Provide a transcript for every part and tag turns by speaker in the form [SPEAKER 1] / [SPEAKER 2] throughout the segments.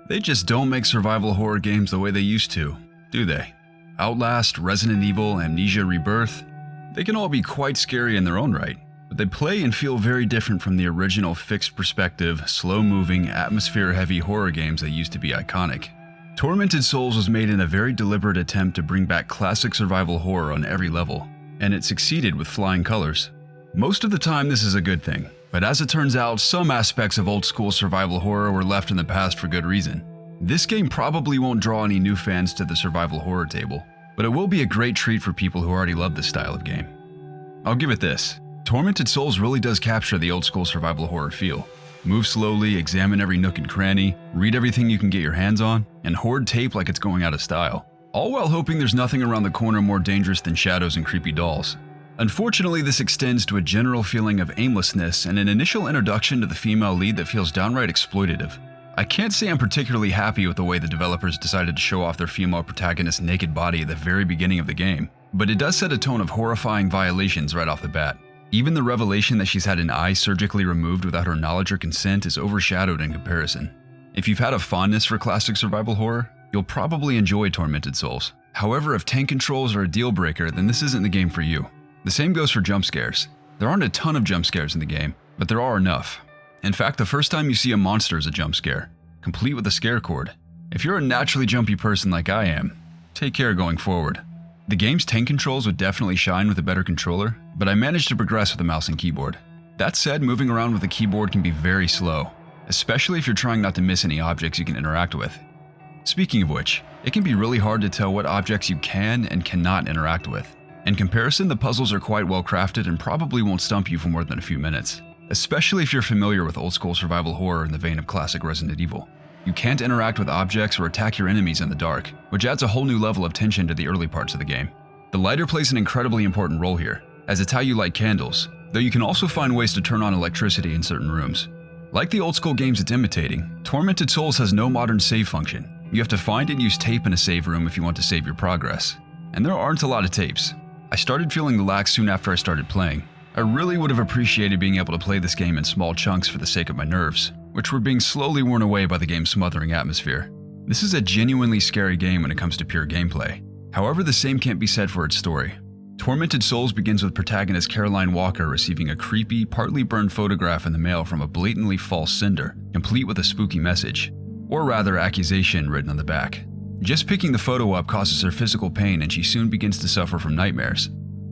[SPEAKER 1] They just don't make survival horror games the way they used to, do they? Outlast, Resident Evil, Amnesia Rebirth, they can all be quite scary in their own right, but they play and feel very different from the original fixed perspective, slow-moving, atmosphere-heavy horror games that used to be iconic. Tormented Souls was made in a very deliberate attempt to bring back classic survival horror on every level, and it succeeded with flying colors. Most of the time this is a good thing, but as it turns out, some aspects of old-school survival horror were left in the past for good reason. This game probably won't draw any new fans to the survival horror table, but it will be a great treat for people who already love this style of game. I'll give it this. Tormented Souls really does capture the old-school survival horror feel. Move slowly, examine every nook and cranny, read everything you can get your hands on, and hoard tape like it's going out of style. All while hoping there's nothing around the corner more dangerous than shadows and creepy dolls. Unfortunately, this extends to a general feeling of aimlessness and an initial introduction to the female lead that feels downright exploitative. I can't say I'm particularly happy with the way the developers decided to show off their female protagonist's naked body at the very beginning of the game, but it does set a tone of horrifying violations right off the bat. Even the revelation that she's had an eye surgically removed without her knowledge or consent is overshadowed in comparison. If you've had a fondness for classic survival horror, you'll probably enjoy Tormented Souls. However, if tank controls are a deal breaker, then this isn't the game for you. The same goes for jump scares. There aren't a ton of jump scares in the game, but there are enough. In fact, the first time you see a monster is a jump scare, complete with a scare cord. If you're a naturally jumpy person like I am, take care going forward. The game's tank controls would definitely shine with a better controller, but I managed to progress with a mouse and keyboard. That said, moving around with a keyboard can be very slow, especially if you're trying not to miss any objects you can interact with. Speaking of which, it can be really hard to tell what objects you can and cannot interact with. In comparison, the puzzles are quite well crafted and probably won't stump you for more than a few minutes, especially if you're familiar with old school survival horror in the vein of classic Resident Evil. You can't interact with objects or attack your enemies in the dark, which adds a whole new level of tension to the early parts of the game. The lighter plays an incredibly important role here, as it's how you light candles, though you can also find ways to turn on electricity in certain rooms. Like the old school games it's imitating, Tormented Souls has no modern save function. You have to find and use tape in a save room if you want to save your progress. And there aren't a lot of tapes. I started feeling lax soon after I started playing. I really would have appreciated being able to play this game in small chunks for the sake of my nerves, which were being slowly worn away by the game's smothering atmosphere. This is a genuinely scary game when it comes to pure gameplay. However, the same can't be said for its story. Tormented Souls begins with protagonist Caroline Walker receiving a creepy, partly burned photograph in the mail from a blatantly false sender, complete with a spooky message, or rather accusation written on the back. Just picking the photo up causes her physical pain and she soon begins to suffer from nightmares.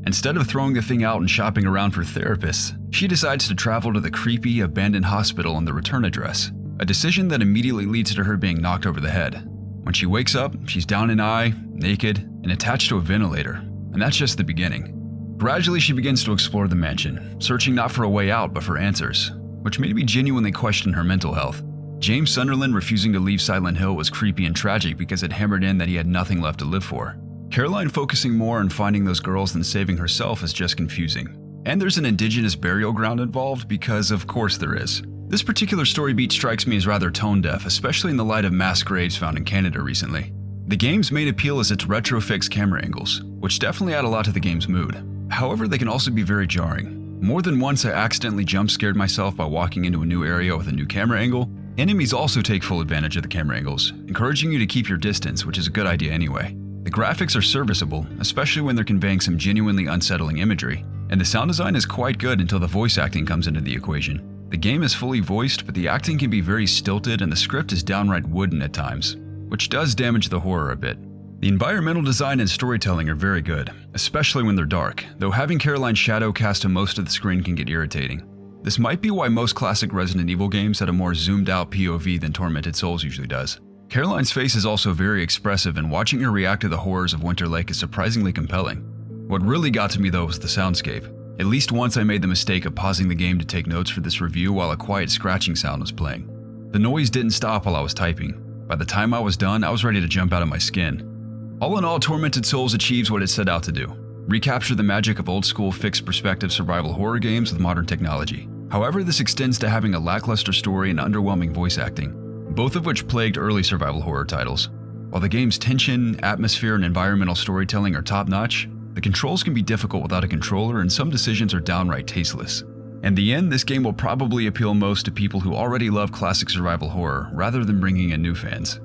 [SPEAKER 1] Instead of throwing the thing out and shopping around for therapists, she decides to travel to the creepy, abandoned hospital on the return address, a decision that immediately leads to her being knocked over the head. When she wakes up, she's down an eye, naked, and attached to a ventilator, and that's just the beginning. Gradually, she begins to explore the mansion, searching not for a way out but for answers, which made me genuinely question her mental health. James Sunderland refusing to leave Silent Hill was creepy and tragic because it hammered in that he had nothing left to live for. Caroline focusing more on finding those girls than saving herself is just confusing. And there's an indigenous burial ground involved because of course there is. This particular story beat strikes me as rather tone-deaf, especially in the light of mass graves found in Canada recently. The game's main appeal is its retro-fixed camera angles, which definitely add a lot to the game's mood. However, they can also be very jarring. More than once I accidentally jump-scared myself by walking into a new area with a new camera angle. Enemies also take full advantage of the camera angles, encouraging you to keep your distance, which is a good idea anyway. The graphics are serviceable, especially when they're conveying some genuinely unsettling imagery, and the sound design is quite good until the voice acting comes into the equation. The game is fully voiced, but the acting can be very stilted and the script is downright wooden at times, which does damage the horror a bit. The environmental design and storytelling are very good, especially when they're dark, though having Caroline's shadow cast to most of the screen can get irritating. This might be why most classic Resident Evil games had a more zoomed out POV than Tormented Souls usually does. Caroline's face is also very expressive, and watching her react to the horrors of Winter Lake is surprisingly compelling. What really got to me though was the soundscape. At least once I made the mistake of pausing the game to take notes for this review while a quiet scratching sound was playing. The noise didn't stop while I was typing. By the time I was done, I was ready to jump out of my skin. All in all, Tormented Souls achieves what it set out to do: recapture the magic of old-school fixed-perspective survival horror games with modern technology. However, this extends to having a lackluster story and underwhelming voice acting, both of which plagued early survival horror titles. While the game's tension, atmosphere, and environmental storytelling are top-notch, the controls can be difficult without a controller and some decisions are downright tasteless. In the end, this game will probably appeal most to people who already love classic survival horror, rather than bringing in new fans.